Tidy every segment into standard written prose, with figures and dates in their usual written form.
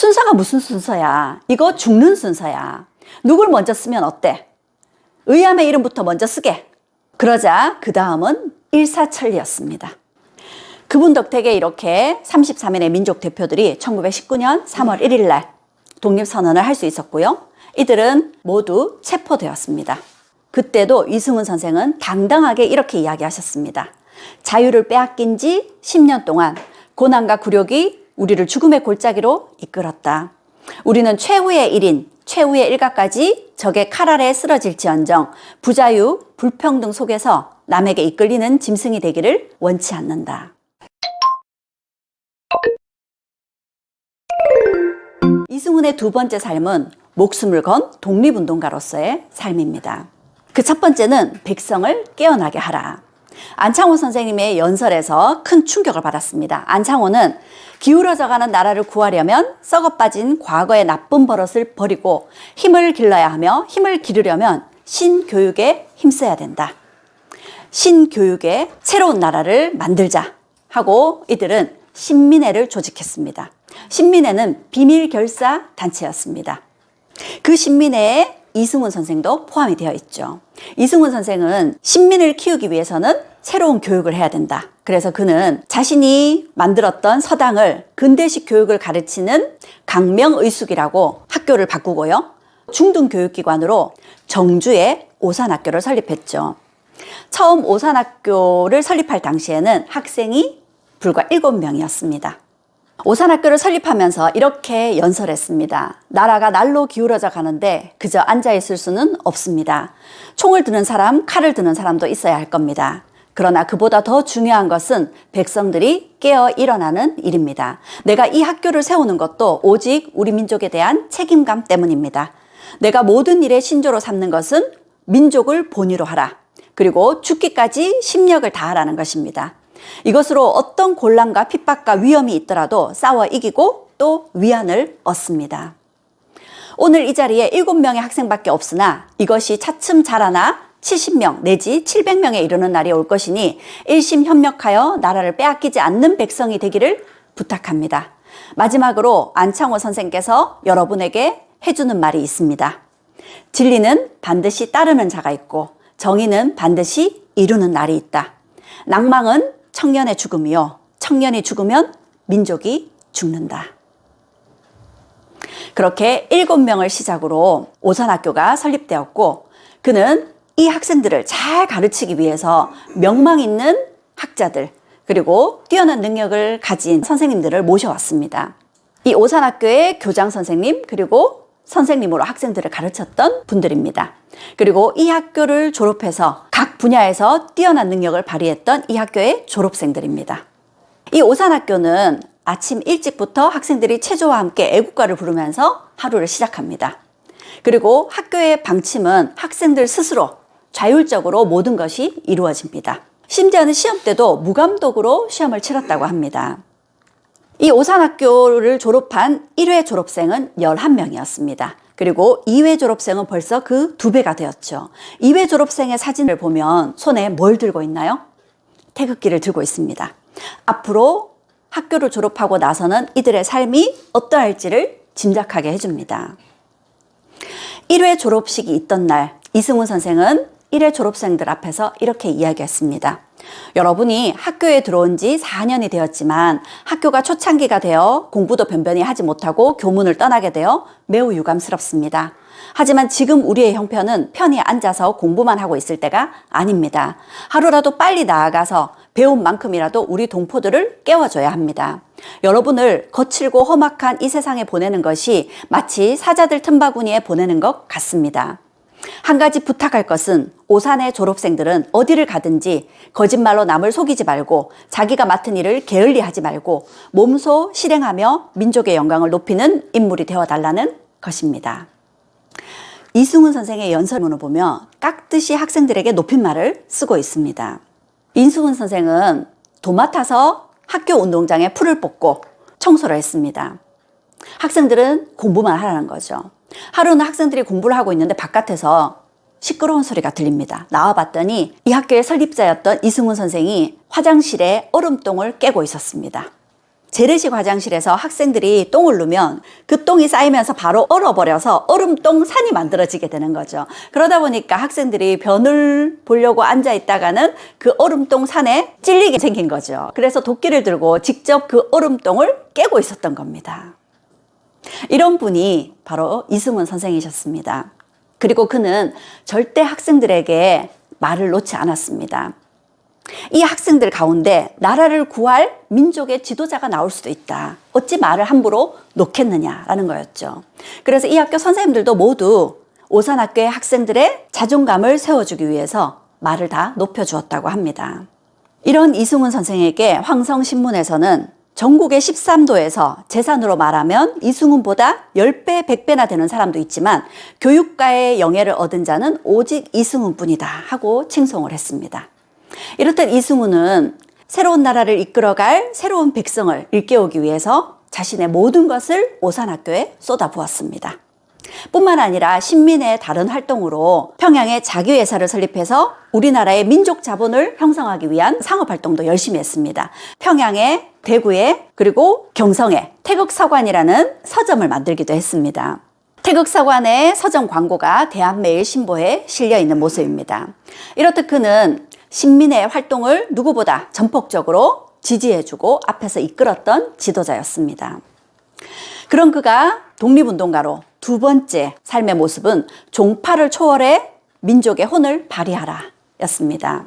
순서가 무슨 순서야? 이거 죽는 순서야. 누굴 먼저 쓰면 어때? 의암의 이름부터 먼저 쓰게. 그러자 그 다음은 일사천리였습니다. 그분 덕택에 이렇게 33인의 민족 대표들이 1919년 3월 1일 날 독립선언을 할 수 있었고요. 이들은 모두 체포되었습니다. 그때도 이승훈 선생은 당당하게 이렇게 이야기하셨습니다. 자유를 빼앗긴 지 10년 동안 고난과 굴욕이 우리를 죽음의 골짜기로 이끌었다. 우리는 최후의 1인, 최후의 일가까지 적의 칼 아래 쓰러질지언정 부자유, 불평등 속에서 남에게 이끌리는 짐승이 되기를 원치 않는다. 이승훈의 두 번째 삶은 목숨을 건 독립운동가로서의 삶입니다. 그 첫 번째는 백성을 깨어나게 하라. 안창호 선생님의 연설에서 큰 충격을 받았습니다. 안창호는 기울어져가는 나라를 구하려면 썩어빠진 과거의 나쁜 버릇을 버리고 힘을 길러야 하며 힘을 기르려면 신교육에 힘써야 된다. 신교육에 새로운 나라를 만들자 하고 이들은 신민회를 조직했습니다. 신민회는 비밀결사 단체였습니다. 그 신민회에 이승훈 선생도 포함이 되어 있죠. 이승훈 선생은 신민을 키우기 위해서는 새로운 교육을 해야 된다. 그래서 그는 자신이 만들었던 서당을 근대식 교육을 가르치는 강명의숙이라고 학교를 바꾸고요. 중등교육기관으로 정주에 오산학교를 설립했죠. 처음 오산학교를 설립할 당시에는 학생이 불과 7명이었습니다. 오산학교를 설립하면서 이렇게 연설했습니다. 나라가 날로 기울어져 가는데 그저 앉아있을 수는 없습니다. 총을 드는 사람, 칼을 드는 사람도 있어야 할 겁니다. 그러나 그보다 더 중요한 것은 백성들이 깨어 일어나는 일입니다. 내가 이 학교를 세우는 것도 오직 우리 민족에 대한 책임감 때문입니다. 내가 모든 일의 신조로 삼는 것은 민족을 본위로 하라. 그리고 죽기까지 심력을 다하라는 것입니다. 이것으로 어떤 곤란과 핍박과 위험이 있더라도 싸워 이기고 또 위안을 얻습니다. 오늘 이 자리에 7명의 학생밖에 없으나 이것이 차츰 자라나 70명 내지 700명에 이르는 날이 올 것이니 일심협력하여 나라를 빼앗기지 않는 백성이 되기를 부탁합니다. 마지막으로 안창호 선생께서 여러분에게 해주는 말이 있습니다. 진리는 반드시 따르는 자가 있고 정의는 반드시 이루는 날이 있다. 낭망은 청년의 죽음이요. 청년이 죽으면 민족이 죽는다. 그렇게 7명을 시작으로 오산학교가 설립되었고 그는 이 학생들을 잘 가르치기 위해서 명망 있는 학자들 그리고 뛰어난 능력을 가진 선생님들을 모셔왔습니다. 이 오산학교의 교장 선생님 그리고 선생님으로 학생들을 가르쳤던 분들입니다. 그리고 이 학교를 졸업해서 각 분야에서 뛰어난 능력을 발휘했던 이 학교의 졸업생들입니다. 이 오산학교는 아침 일찍부터 학생들이 체조와 함께 애국가를 부르면서 하루를 시작합니다. 그리고 학교의 방침은 학생들 스스로 자율적으로 모든 것이 이루어집니다. 심지어는 시험 때도 무감독으로 시험을 치렀다고 합니다. 이 오산학교를 졸업한 1회 졸업생은 11명이었습니다. 그리고 2회 졸업생은 벌써 그 2배가 되었죠. 2회 졸업생의 사진을 보면 손에 뭘 들고 있나요? 태극기를 들고 있습니다. 앞으로 학교를 졸업하고 나서는 이들의 삶이 어떠할지를 짐작하게 해줍니다. 1회 졸업식이 있던 날 이승훈 선생은 1회 졸업생들 앞에서 이렇게 이야기했습니다. 여러분이 학교에 들어온 지 4년이 되었지만 학교가 초창기가 되어 공부도 변변히 하지 못하고 교문을 떠나게 되어 매우 유감스럽습니다. 하지만 지금 우리의 형편은 편히 앉아서 공부만 하고 있을 때가 아닙니다. 하루라도 빨리 나아가서 배운 만큼이라도 우리 동포들을 깨워줘야 합니다. 여러분을 거칠고 험악한 이 세상에 보내는 것이 마치 사자들 틈바구니에 보내는 것 같습니다. 한 가지 부탁할 것은 오산의 졸업생들은 어디를 가든지 거짓말로 남을 속이지 말고 자기가 맡은 일을 게을리하지 말고 몸소 실행하며 민족의 영광을 높이는 인물이 되어달라는 것입니다. 이승훈 선생의 연설문을 보면 깍듯이 학생들에게 높임말을 쓰고 있습니다. 이승훈 선생은 도맡아서 학교 운동장에 풀을 뽑고 청소를 했습니다. 학생들은 공부만 하라는 거죠. 하루는 학생들이 공부를 하고 있는데 바깥에서 시끄러운 소리가 들립니다. 나와봤더니 이 학교의 설립자였던 이승훈 선생이 화장실에 얼음똥을 깨고 있었습니다. 재래식 화장실에서 학생들이 똥을 누면 그 똥이 쌓이면서 바로 얼어버려서 얼음똥 산이 만들어지게 되는 거죠. 그러다 보니까 학생들이 변을 보려고 앉아 있다가는 그 얼음똥 산에 찔리게 생긴 거죠. 그래서 도끼를 들고 직접 그 얼음똥을 깨고 있었던 겁니다. 이런 분이 바로 이승훈 선생이셨습니다. 그리고 그는 절대 학생들에게 말을 놓지 않았습니다. 이 학생들 가운데 나라를 구할 민족의 지도자가 나올 수도 있다. 어찌 말을 함부로 놓겠느냐라는 거였죠. 그래서 이 학교 선생님들도 모두 오산학교의 학생들의 자존감을 세워주기 위해서 말을 다 높여주었다고 합니다. 이런 이승훈 선생에게 황성신문에서는 전국의 13도에서 재산으로 말하면 이승훈보다 10배, 100배나 되는 사람도 있지만 교육가의 영예를 얻은 자는 오직 이승훈뿐이다 하고 칭송을 했습니다. 이렇듯 이승훈은 새로운 나라를 이끌어갈 새로운 백성을 일깨우기 위해서 자신의 모든 것을 오산학교에 쏟아부었습니다. 뿐만 아니라 신민의 다른 활동으로 평양에 자기회사를 설립해서 우리나라의 민족 자본을 형성하기 위한 상업활동도 열심히 했습니다. 평양에, 대구에, 그리고 경성에 태극서관이라는 서점을 만들기도 했습니다. 태극서관의 서점 광고가 대한매일신보에 실려있는 모습입니다. 이렇듯 그는 신민의 활동을 누구보다 전폭적으로 지지해주고 앞에서 이끌었던 지도자였습니다. 그런 그가 독립운동가로 두 번째 삶의 모습은 종파를 초월해 민족의 혼을 발휘하라 였습니다.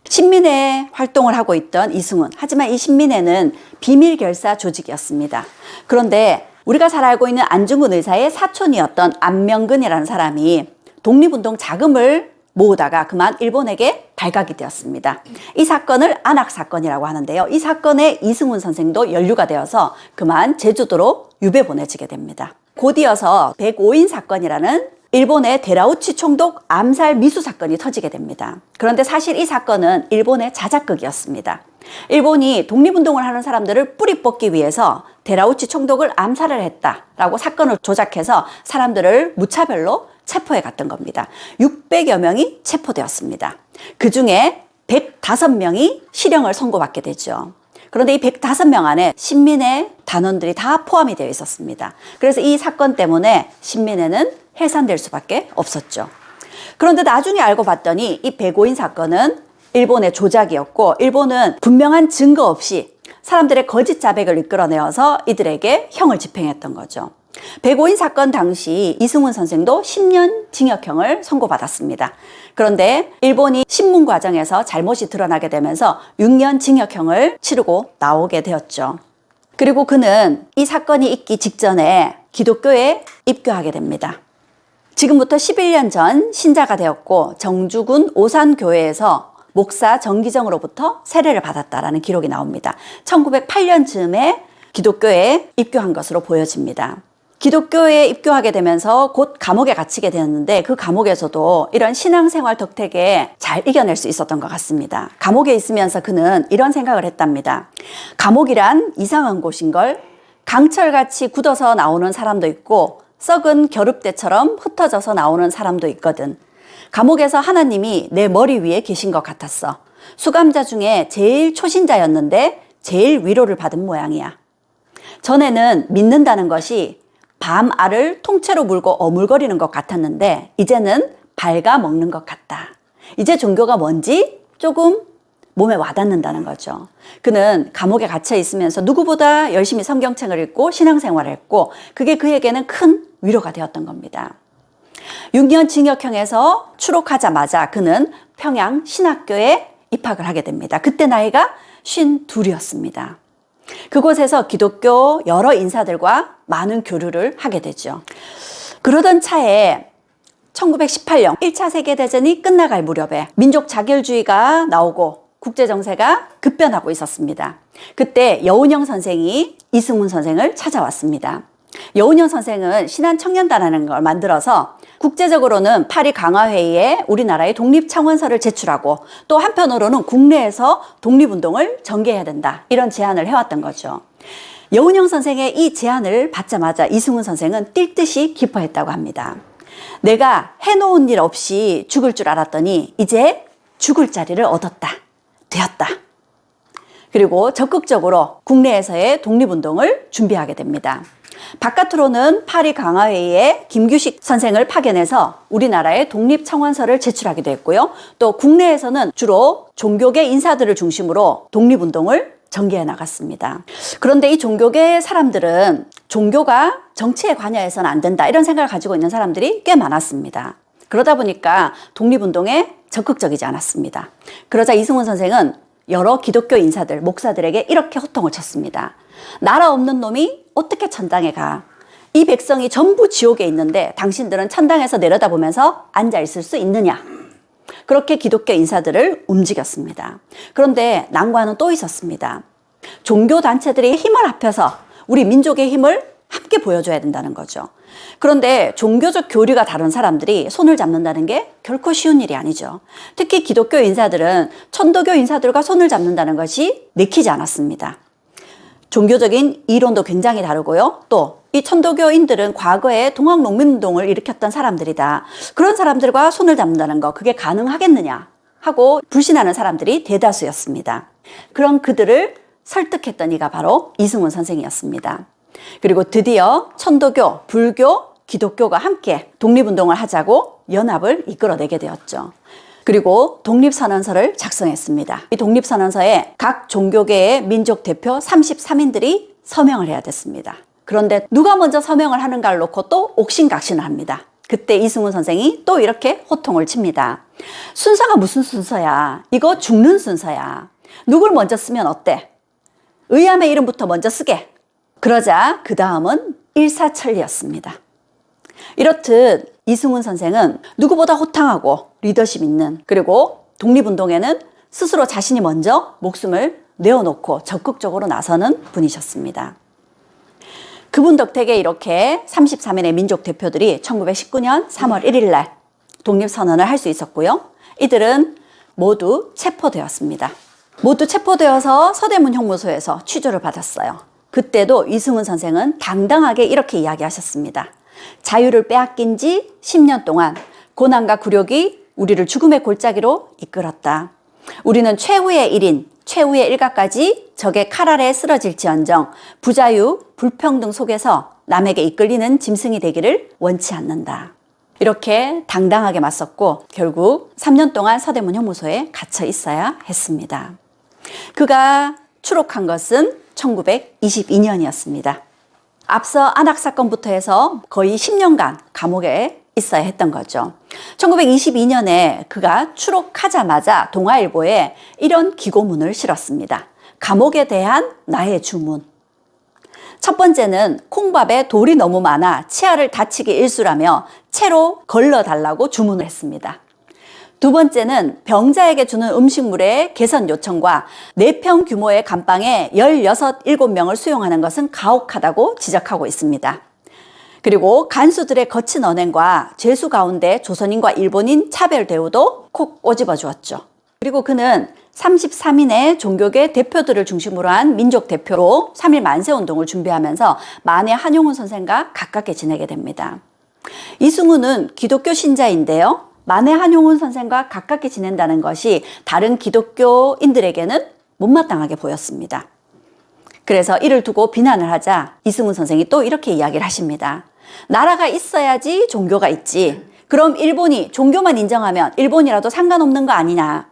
신민회 활동을 하고 있던 이승훈, 하지만 이 신민회는 비밀결사 조직이었습니다. 그런데 우리가 잘 알고 있는 안중근 의사의 사촌이었던 안명근이라는 사람이 독립운동 자금을 모으다가 그만 일본에게 발각이 되었습니다. 이 사건을 안학사건이라고 하는데요. 이 사건에 이승훈 선생도 연루가 되어서 그만 제주도로 유배 보내지게 됩니다. 곧이어서 105인 사건이라는 일본의 데라우치 총독 암살 미수 사건이 터지게 됩니다. 그런데 사실 이 사건은 일본의 자작극이었습니다. 일본이 독립운동을 하는 사람들을 뿌리 뽑기 위해서 데라우치 총독을 암살을 했다라고 사건을 조작해서 사람들을 무차별로 체포해 갔던 겁니다. 600여 명이 체포되었습니다. 그 중에 105명이 실형을 선고받게 되죠. 그런데 이 105명 안에 신민회 단원들이 다 포함이 되어 있었습니다. 그래서 이 사건 때문에 신민회는 해산될 수밖에 없었죠. 그런데 나중에 알고 봤더니 이 105인 사건은 일본의 조작이었고 일본은 분명한 증거 없이 사람들의 거짓 자백을 이끌어내어서 이들에게 형을 집행했던 거죠. 105인 사건 당시 이승훈 선생도 10년 징역형을 선고받았습니다. 그런데 일본이 신문 과정에서 잘못이 드러나게 되면서 6년 징역형을 치르고 나오게 되었죠. 그리고 그는 이 사건이 있기 직전에 기독교에 입교하게 됩니다. 지금부터 11년 전 신자가 되었고 정주군 오산교회에서 목사 정기정으로부터 세례를 받았다라는 기록이 나옵니다. 1908년쯤에 기독교에 입교한 것으로 보여집니다. 기독교에 입교하게 되면서 곧 감옥에 갇히게 되었는데 그 감옥에서도 이런 신앙생활 덕택에 잘 이겨낼 수 있었던 것 같습니다. 감옥에 있으면서 그는 이런 생각을 했답니다. 감옥이란 이상한 곳인걸. 강철같이 굳어서 나오는 사람도 있고 썩은 겨룹대처럼 흩어져서 나오는 사람도 있거든. 감옥에서 하나님이 내 머리 위에 계신 것 같았어. 수감자 중에 제일 초신자였는데 제일 위로를 받은 모양이야. 전에는 믿는다는 것이 밤알을 통째로 물고 어물거리는 것 같았는데 이제는 발가 먹는 것 같다. 이제 종교가 뭔지 조금 몸에 와닿는다는 거죠. 그는 감옥에 갇혀 있으면서 누구보다 열심히 성경책을 읽고 신앙생활을 했고 그게 그에게는 큰 위로가 되었던 겁니다. 6년 징역형에서 추록하자마자 그는 평양 신학교에 입학을 하게 됩니다. 그때 나이가 52이었습니다. 그곳에서 기독교 여러 인사들과 많은 교류를 하게 되죠. 그러던 차에 1918년 1차 세계대전이 끝나갈 무렵에 민족 자결주의가 나오고 국제정세가 급변하고 있었습니다. 그때 여운형 선생이 이승훈 선생을 찾아왔습니다. 여운형 선생은 신한청년단이라는 걸 만들어서 국제적으로는 파리 강화회의에 우리나라의 독립청원서를 제출하고 또 한편으로는 국내에서 독립운동을 전개해야 된다. 이런 제안을 해왔던 거죠. 여운형 선생의 이 제안을 받자마자 이승훈 선생은 뛸 듯이 기뻐했다고 합니다. 내가 해놓은 일 없이 죽을 줄 알았더니 이제 죽을 자리를 얻었다. 되었다. 그리고 적극적으로 국내에서의 독립운동을 준비하게 됩니다. 바깥으로는 파리 강화회의에 김규식 선생을 파견해서 우리나라의 독립청원서를 제출하기도 했고요. 또 국내에서는 주로 종교계 인사들을 중심으로 독립운동을 전개해 나갔습니다. 그런데 이 종교계 사람들은 종교가 정치에 관여해서는 안 된다 이런 생각을 가지고 있는 사람들이 꽤 많았습니다. 그러다 보니까 독립운동에 적극적이지 않았습니다. 그러자 이승훈 선생은 여러 기독교 인사들, 목사들에게 이렇게 호통을 쳤습니다. 나라 없는 놈이 어떻게 천당에 가? 이 백성이 전부 지옥에 있는데 당신들은 천당에서 내려다보면서 앉아있을 수 있느냐? 그렇게 기독교 인사들을 움직였습니다. 그런데 난관은 또 있었습니다. 종교단체들이 힘을 합해서 우리 민족의 힘을 함께 보여줘야 된다는 거죠. 그런데 종교적 교리가 다른 사람들이 손을 잡는다는 게 결코 쉬운 일이 아니죠. 특히 기독교 인사들은 천도교 인사들과 손을 잡는다는 것이 내키지 않았습니다. 종교적인 이론도 굉장히 다르고요. 또 이 천도교인들은 과거에 동학농민운동을 일으켰던 사람들이다. 그런 사람들과 손을 잡는다는 거 그게 가능하겠느냐 하고 불신하는 사람들이 대다수였습니다. 그런 그들을 설득했던 이가 바로 이승훈 선생이었습니다. 그리고 드디어 천도교, 불교, 기독교가 함께 독립운동을 하자고 연합을 이끌어내게 되었죠. 그리고 독립선언서를 작성했습니다. 이 독립선언서에 각 종교계의 민족 대표 33인들이 서명을 해야 됐습니다. 그런데 누가 먼저 서명을 하는가를 놓고 또 옥신각신을 합니다. 그때 이승훈 선생이 또 이렇게 호통을 칩니다. 순서가 무슨 순서야? 이거 죽는 순서야. 누굴 먼저 쓰면 어때? 의암의 이름부터 먼저 쓰게. 그러자 그 다음은 일사천리였습니다. 이렇듯 이승훈 선생은 누구보다 호탕하고 리더십 있는, 그리고 독립운동에는 스스로 자신이 먼저 목숨을 내어놓고 적극적으로 나서는 분이셨습니다. 그분 덕택에 이렇게 33인의 민족 대표들이 1919년 3월 1일 날 독립선언을 할 수 있었고요. 이들은 모두 체포되었습니다. 모두 체포되어서 서대문 형무소에서 취조를 받았어요. 그때도 이승훈 선생은 당당하게 이렇게 이야기하셨습니다. 자유를 빼앗긴 지 10년 동안 고난과 굴욕이 우리를 죽음의 골짜기로 이끌었다. 우리는 최후의 1인, 최후의 일가까지 적의 칼 아래에 쓰러질지언정 부자유, 불평등 속에서 남에게 이끌리는 짐승이 되기를 원치 않는다. 이렇게 당당하게 맞섰고 결국 3년 동안 서대문 형무소에 갇혀 있어야 했습니다. 그가 추록한 것은 1922년이었습니다. 앞서 안학사건부터 해서 거의 10년간 감옥에 있어야 했던 거죠. 1922년에 그가 추록하자마자 동아일보에 이런 기고문을 실었습니다. 감옥에 대한 나의 주문. 첫 번째는 콩밥에 돌이 너무 많아 치아를 다치기 일쑤라며 채로 걸러달라고 주문을 했습니다. 두 번째는 병자에게 주는 음식물의 개선 요청과 4평 규모의 감방에 16, 7명을 수용하는 것은 가혹하다고 지적하고 있습니다. 그리고 간수들의 거친 언행과 죄수 가운데 조선인과 일본인 차별 대우도 콕 꼬집어 주었죠. 그리고 그는 33인의 종교계 대표들을 중심으로 한 민족 대표로 3.1 만세운동을 준비하면서 만해 한용운 선생과 가깝게 지내게 됩니다. 이승훈은 기독교 신자인데요. 만해 한용운 선생과 가깝게 지낸다는 것이 다른 기독교인들에게는 못마땅하게 보였습니다. 그래서 이를 두고 비난을 하자 이승훈 선생이 또 이렇게 이야기를 하십니다. 나라가 있어야지 종교가 있지. 그럼 일본이 종교만 인정하면 일본이라도 상관없는 거 아니냐.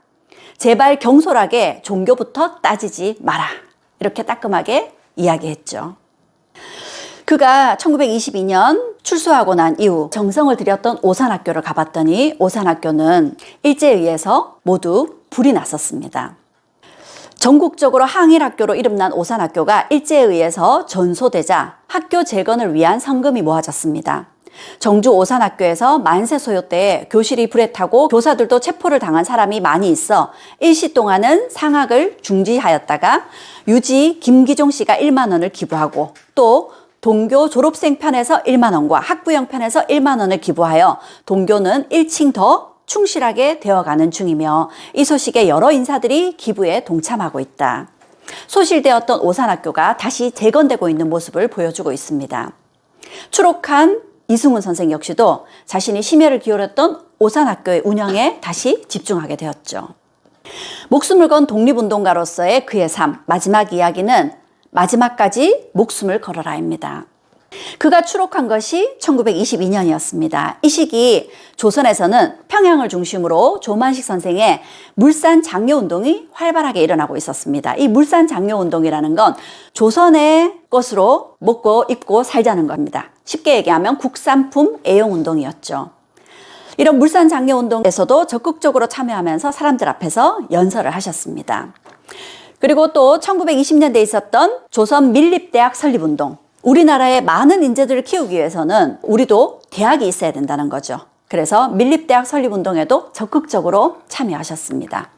제발 경솔하게 종교부터 따지지 마라. 이렇게 따끔하게 이야기했죠. 그가 1922년 출소하고 난 이후 정성을 들였던 오산학교를 가봤더니 오산학교는 일제에 의해서 모두 불이 났었습니다. 전국적으로 항일학교로 이름난 오산학교가 일제에 의해서 전소되자 학교 재건을 위한 성금이 모아졌습니다. 정주 오산학교에서 만세 소요 때 교실이 불에 타고 교사들도 체포를 당한 사람이 많이 있어 일시 동안은 상학을 중지하였다가 유지 김기종 씨가 1만 원을 기부하고 또 동교 졸업생 편에서 1만 원과 학부형 편에서 1만 원을 기부하여 동교는 1층 더 충실하게 되어가는 중이며 이 소식에 여러 인사들이 기부에 동참하고 있다. 소실되었던 오산학교가 다시 재건되고 있는 모습을 보여주고 있습니다. 추록한 이승훈 선생 역시도 자신이 심혈을 기울였던 오산학교의 운영에 다시 집중하게 되었죠. 목숨을 건 독립운동가로서의 그의 삶, 마지막 이야기는 마지막까지 목숨을 걸어라입니다. 그가 추록한 것이 1922년이었습니다. 이 시기 조선에서는 평양을 중심으로 조만식 선생의 물산 장려운동이 활발하게 일어나고 있었습니다. 이 물산 장려운동이라는 건 조선의 것으로 먹고 입고 살자는 겁니다. 쉽게 얘기하면 국산품 애용운동이었죠. 이런 물산 장려운동에서도 적극적으로 참여하면서 사람들 앞에서 연설을 하셨습니다. 그리고 또 1920년대에 있었던 조선 밀립대학 설립운동. 우리나라의 많은 인재들을 키우기 위해서는 우리도 대학이 있어야 된다는 거죠. 그래서 밀립대학 설립운동에도 적극적으로 참여하셨습니다.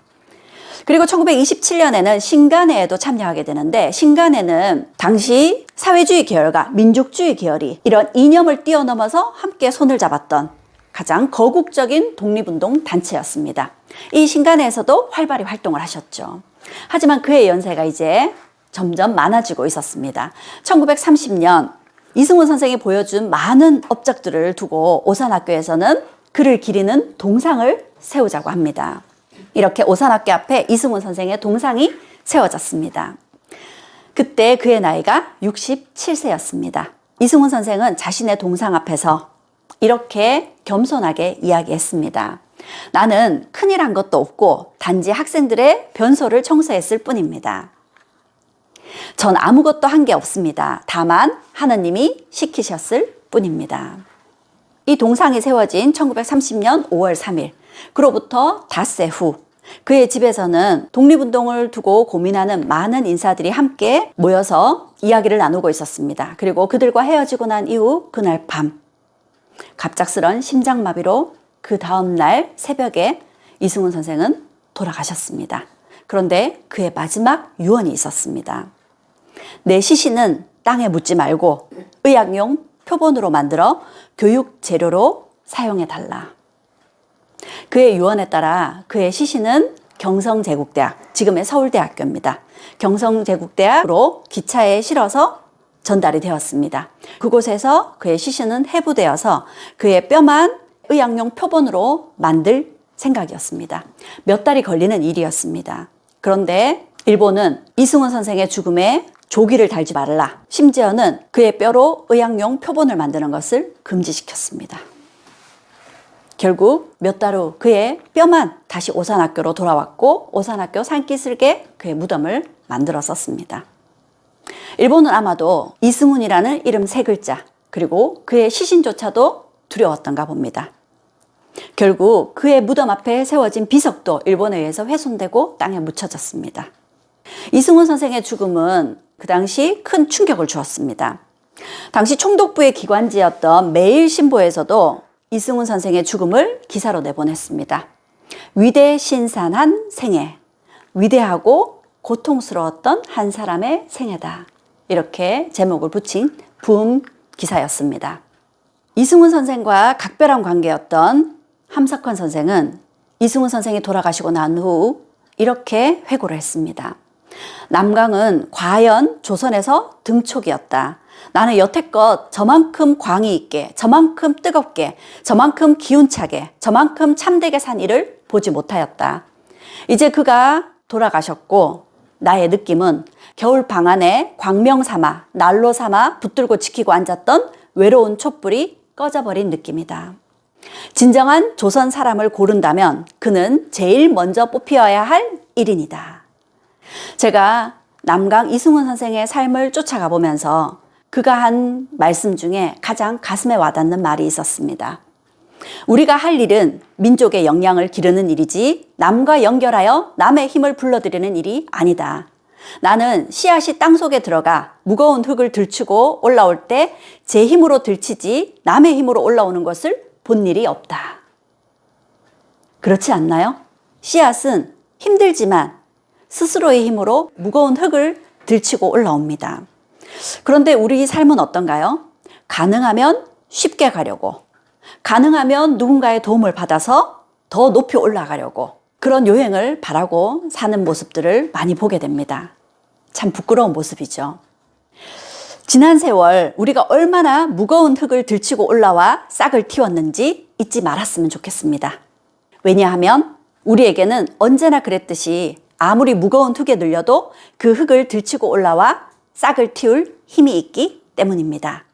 그리고 1927년에는 신간회에도 참여하게 되는데, 신간회는 당시 사회주의 계열과 민족주의 계열이 이런 이념을 뛰어넘어서 함께 손을 잡았던 가장 거국적인 독립운동 단체였습니다. 이 신간회에서도 활발히 활동을 하셨죠. 하지만 그의 연세가 이제 점점 많아지고 있었습니다. 1930년 이승훈 선생이 보여준 많은 업적들을 두고 오산학교에서는 그를 기리는 동상을 세우자고 합니다. 이렇게 오산학교 앞에 이승훈 선생의 동상이 세워졌습니다. 그때 그의 나이가 67세였습니다. 이승훈 선생은 자신의 동상 앞에서 이렇게 겸손하게 이야기했습니다. 나는 큰일 한 것도 없고 단지 학생들의 변소를 청소했을 뿐입니다. 전 아무것도 한 게 없습니다. 다만 하느님이 시키셨을 뿐입니다. 이 동상이 세워진 1930년 5월 3일, 그로부터 닷새 후 그의 집에서는 독립운동을 두고 고민하는 많은 인사들이 함께 모여서 이야기를 나누고 있었습니다. 그리고 그들과 헤어지고 난 이후 그날 밤 갑작스런 심장마비로 그 다음 날 새벽에 이승훈 선생은 돌아가셨습니다. 그런데 그의 마지막 유언이 있었습니다. 내 시신은 땅에 묻지 말고 의학용 표본으로 만들어 교육 재료로 사용해달라. 그의 유언에 따라 그의 시신은 경성제국대학, 지금의 서울대학교입니다. 경성제국대학으로 기차에 실어서 전달이 되었습니다. 그곳에서 그의 시신은 해부되어서 그의 뼈만 의학용 표본으로 만들 생각이었습니다. 몇 달이 걸리는 일이었습니다. 그런데 일본은 이승훈 선생의 죽음에 조기를 달지 말라. 심지어는 그의 뼈로 의학용 표본을 만드는 것을 금지시켰습니다. 결국 몇 달 후 그의 뼈만 다시 오산학교로 돌아왔고 오산학교 산기슭에 그의 무덤을 만들었었습니다. 일본은 아마도 이승훈이라는 이름 세 글자 그리고 그의 시신조차도 두려웠던가 봅니다. 결국 그의 무덤 앞에 세워진 비석도 일본에 의해서 훼손되고 땅에 묻혀졌습니다. 이승훈 선생의 죽음은 그 당시 큰 충격을 주었습니다. 당시 총독부의 기관지였던 매일신보에서도 이승훈 선생의 죽음을 기사로 내보냈습니다. 위대신산한 생애, 위대하고 고통스러웠던 한 사람의 생애다. 이렇게 제목을 붙인 부음 기사였습니다. 이승훈 선생과 각별한 관계였던 함석헌 선생은 이승훈 선생이 돌아가시고 난 후 이렇게 회고를 했습니다. 남강은 과연 조선에서 등촉이었다. 나는 여태껏 저만큼 광이 있게, 저만큼 뜨겁게, 저만큼 기운차게, 저만큼 참되게 산 일을 보지 못하였다. 이제 그가 돌아가셨고 나의 느낌은 겨울 방 안에 광명 삼아, 난로 삼아 붙들고 지키고 앉았던 외로운 촛불이 꺼져버린 느낌이다. 진정한 조선 사람을 고른다면 그는 제일 먼저 뽑혀야 할 일인이다. 제가 남강 이승훈 선생의 삶을 쫓아가 보면서 그가 한 말씀 중에 가장 가슴에 와닿는 말이 있었습니다. 우리가 할 일은 민족의 역량을 기르는 일이지 남과 연결하여 남의 힘을 불러들이는 일이 아니다. 나는 씨앗이 땅속에 들어가 무거운 흙을 들추고 올라올 때 제 힘으로 들치지 남의 힘으로 올라오는 것을 본 일이 없다. 그렇지 않나요? 씨앗은 힘들지만 스스로의 힘으로 무거운 흙을 들치고 올라옵니다. 그런데 우리 삶은 어떤가요? 가능하면 쉽게 가려고, 가능하면 누군가의 도움을 받아서 더 높이 올라가려고 그런 요행을 바라고 사는 모습들을 많이 보게 됩니다. 참 부끄러운 모습이죠. 지난 세월 우리가 얼마나 무거운 흙을 들치고 올라와 싹을 틔웠는지 잊지 말았으면 좋겠습니다. 왜냐하면 우리에게는 언제나 그랬듯이 아무리 무거운 흙에 눌려도 그 흙을 들치고 올라와 싹을 틔울 힘이 있기 때문입니다.